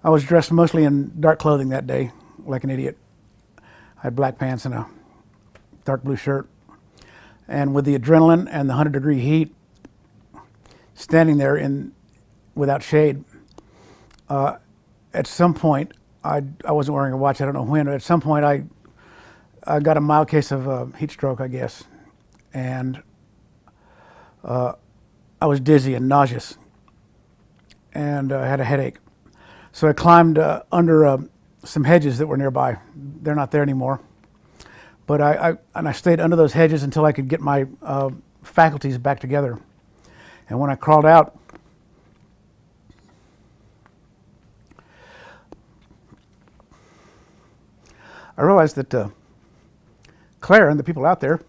I was dressed mostly in dark clothing that day, like an idiot. I had black pants and a dark blue shirt. And with the adrenaline and the 100-degree heat, standing there without shade, at some point, I wasn't wearing a watch, I don't know when, but at some point I got a mild case of heat stroke, I guess. And I was dizzy and nauseous, and I had a headache. So I climbed under some hedges that were nearby. They're not there anymore. But I stayed under those hedges until I could get my faculties back together. And when I crawled out, I realized that Claire and the people out there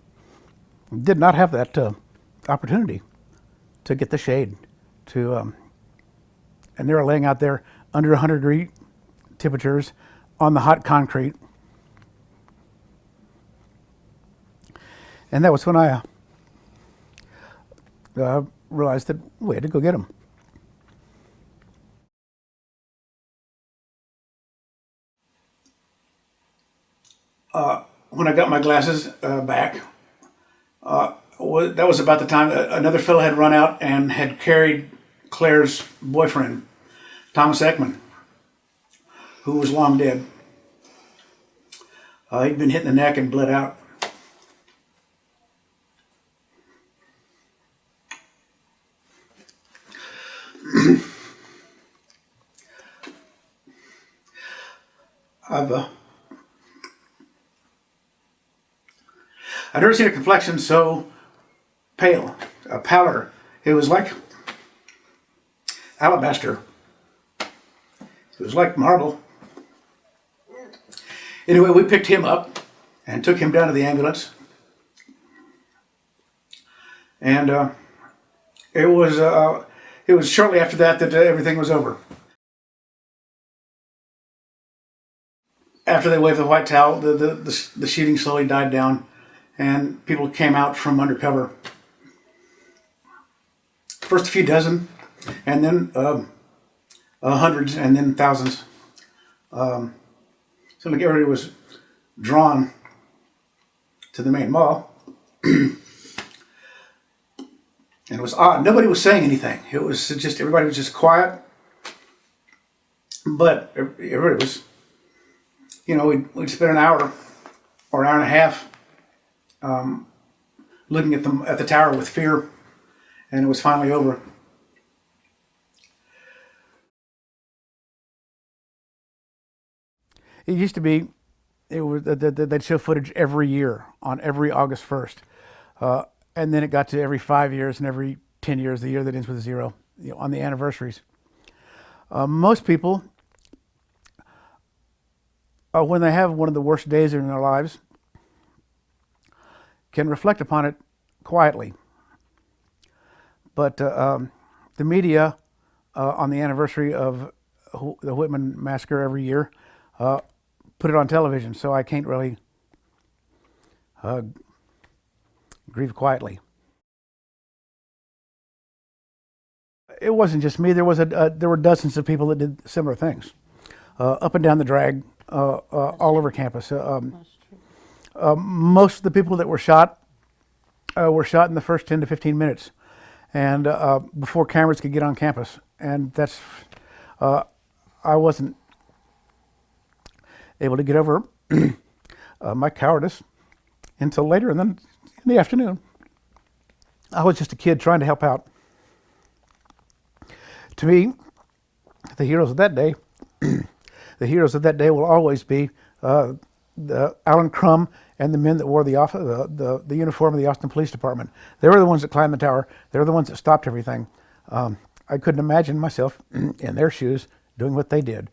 did not have that opportunity to get the shade. And they were laying out there under 100-degree temperatures on the hot concrete. And that was when I realized that we had to go get them. When I got my glasses back, that was about the time another fellow had run out and had carried Claire's boyfriend, Thomas Eckman, who was long dead. He'd been hit in the neck and bled out. I'd never seen a complexion so pale, a pallor. It was like alabaster. It was like marble. Anyway, we picked him up and took him down to the ambulance. And it was shortly after that everything was over. After they waved the white towel, the shooting slowly died down, and people came out from undercover. First a few dozen, and then hundreds, and then thousands. So like everybody was drawn to the main mall. And it was odd. Nobody was saying anything. It was just, everybody was just quiet. But everybody was, we'd spend an hour or an hour and a half looking at the tower with fear, and it was finally over. It used to be, they'd show footage every year on every August 1st. And then it got to every 5 years and every 10 years, the year that ends with a zero, on the anniversaries. Most people, when they have one of the worst days in their lives, can reflect upon it quietly. But the media, on the anniversary of the Whitman massacre every year, put it on television, so I can't really grieve quietly. It wasn't just me. There were dozens of people that did similar things, up and down the drag, all over campus. Most of the people that were shot in the first 10 to 15 minutes, and before cameras could get on campus. And that's I wasn't able to get over my cowardice until later, and then in the afternoon. I was just a kid trying to help out. To me, the heroes of that day, the heroes of that day will always be the Alan Crum and the men that wore the uniform of the Austin Police Department. They were the ones that climbed the tower. They were the ones that stopped everything. I couldn't imagine myself in their shoes doing what they did.